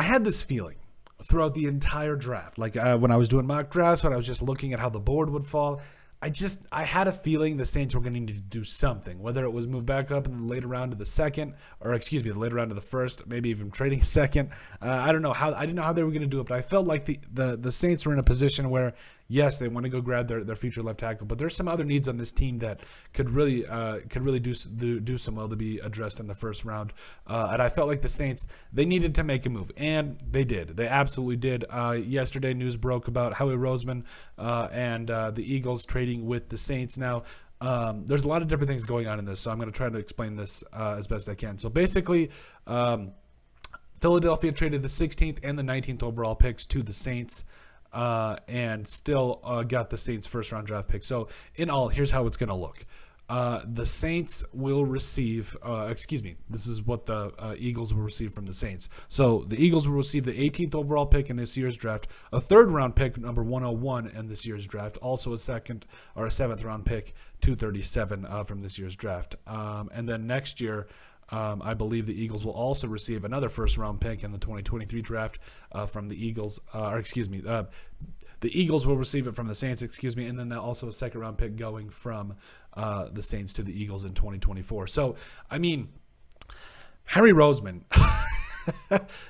I had this feeling throughout the entire draft, like when I was doing mock drafts, when I was just looking at how the board would fall. I had a feeling the Saints were going to need to do something, whether it was move back up in the later round of the second, or excuse me, the later round of the first, maybe even trading a second. I don't know how. I didn't know how they were going to do it, but I felt like the Saints were in a position where, yes, they want to go grab their future left tackle, but there's some other needs on this team that could really do some well to be addressed in the first round. And I felt like the Saints, they needed to make a move, and they did. They absolutely did. Yesterday, news broke about Howie Roseman and the Eagles trading with the Saints. Now, there's a lot of different things going on in this, so I'm going to try to explain this as best I can. So basically, Philadelphia traded the 16th and the 19th overall picks to the Saints. And still got the Saints' first-round draft pick. So, in all, here's how it's going to look. The Saints will receive, this is what the Eagles will receive from the Saints. So, the Eagles will receive the 18th overall pick in this year's draft, a third-round pick, number 101 in this year's draft, also a second or a seventh-round pick, 237 from this year's draft. And then next year, I believe the Eagles will also receive another first-round pick in the 2023 draft from the Eagles. The Eagles will receive it from the Saints, and then also a second-round pick going from the Saints to the Eagles in 2024. So, I mean, Harry Roseman,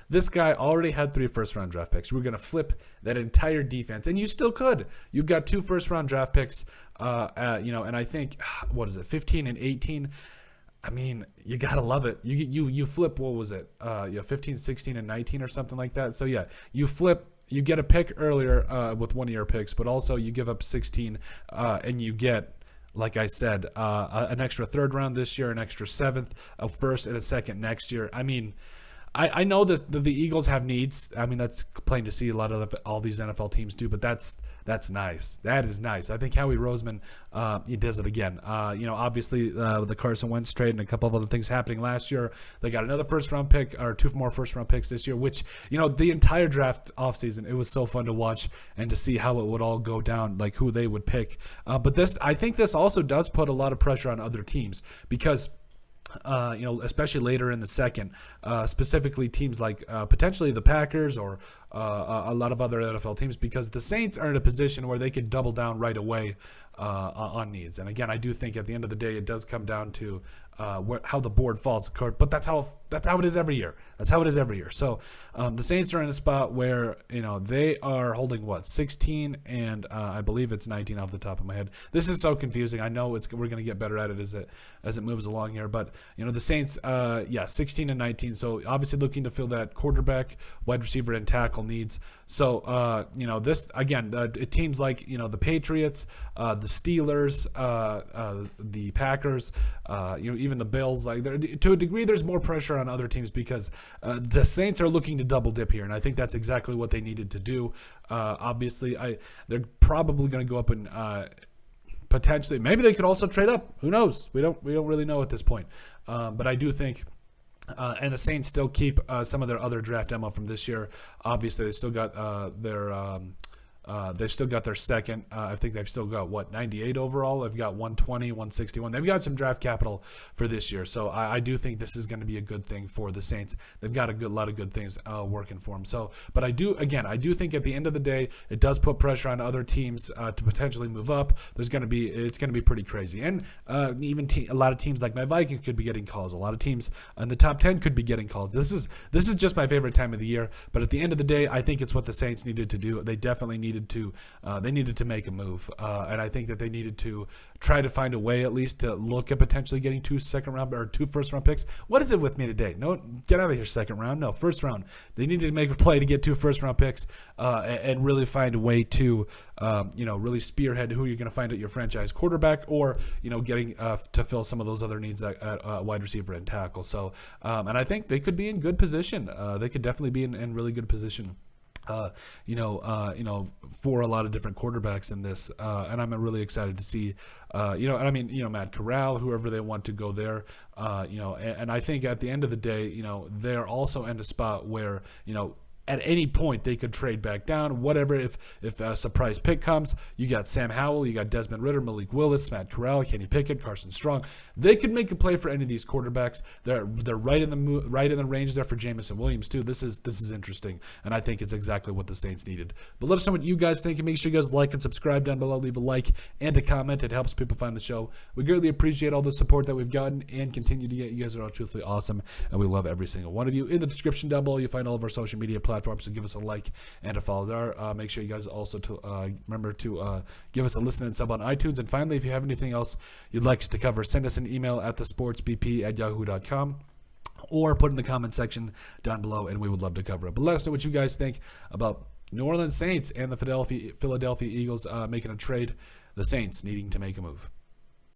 this guy already had 3 first-round draft picks. We're going to flip that entire defense, and you still could. You've got 2 first-round draft picks, and I think, 15 and 18. I mean, you gotta love it. You flip, what was it? 15, 16, and 19 or something like that. So yeah, you flip, you get a pick earlier with one of your picks, but also you give up 16, and you get, like I said, an extra third round this year, an extra seventh, a first, and a second next year. I mean, I know that the Eagles have needs. I mean, that's plain to see. A lot of all these NFL teams do, but that's nice. That is nice. I think Howie Roseman, he does it again. Obviously the Carson Wentz trade and a couple of other things happening last year. They got another first-round pick or 2 more first-round picks this year, which, the entire draft offseason, it was so fun to watch and to see how it would all go down, like who they would pick. But I think this also does put a lot of pressure on other teams because especially later in the second, specifically teams like potentially the Packers or a lot of other NFL teams, because the Saints are in a position where they could double down right away on needs. And again, I do think at the end of the day, it does come down to how the board falls. But that's how it is every year. That's how it is every year. So the Saints are in a spot where they are holding 16 and I believe it's 19 off the top of my head. This is so confusing. I know we're going to get better at it as it moves along here. But the Saints, 16 and 19. So obviously looking to fill that quarterback, wide receiver, and tackle needs. So this again, teams like the Patriots, the Steelers, the Packers, even the Bills, like to a degree, there's more pressure on other teams because the Saints are looking to double dip here, and I think that's exactly what they needed to do. Obviously, they're probably going to go up and potentially, maybe they could also trade up. Who knows? We don't really know at this point. But I do think. And the Saints still keep some of their other draft ammo from this year. Obviously, they still got they've still got their second. I think they've still got 98 overall. They've got 120, 161. They've got some draft capital for this year, so I do think this is going to be a good thing for the Saints. They've got a lot of good things working for them. So, but I do think at the end of the day, it does put pressure on other teams to potentially move up. It's going to be pretty crazy, and even a lot of teams like my Vikings could be getting calls. A lot of teams in the top 10 could be getting calls. This is just my favorite time of the year. But at the end of the day, I think it's what the Saints needed to do. They definitely needed to make a move, and I think that they needed to try to find a way at least to look at potentially getting 2 second-round or 2 first-round picks. What is it with me today? No, get out of here, second round. No, first round. They needed to make a play to get 2 first-round picks and really find a way to really spearhead who you're going to find at your franchise quarterback, or getting to fill some of those other needs at wide receiver and tackle. So, and I think they could be in good position. They could definitely be in really good position. For a lot of different quarterbacks in this, and I'm really excited to see, Matt Corral, whoever they want to go there, and I think at the end of the day, they're also in a spot where, at any point they could trade back down, whatever. If a surprise pick comes, you got Sam Howell, you got Desmond Ridder, Malik Willis, Matt Corral, Kenny Pickett, Carson Strong. They could make a play for any of these quarterbacks. They're right in the range there for Jameson Williams too. This is interesting, and I think it's exactly what the Saints needed. But let us know what you guys think, and make sure you guys like and subscribe down below. Leave a like and a comment. It helps people find the show. We greatly appreciate all the support that we've gotten and continue to get. You guys are all truthfully awesome, and we love every single one of you. In the description down below, you'll find all of our social media platforms, so give us a like and a follow there. Make sure you guys also remember to give us a listen and sub on iTunes. And finally, if you have anything else you'd like us to cover, send us an email at thesportsbp@yahoo.com. or put in the comment section down below, and we would love to cover it. But let us know what you guys think about New Orleans Saints and the Philadelphia Eagles making a trade, the Saints needing to make a move.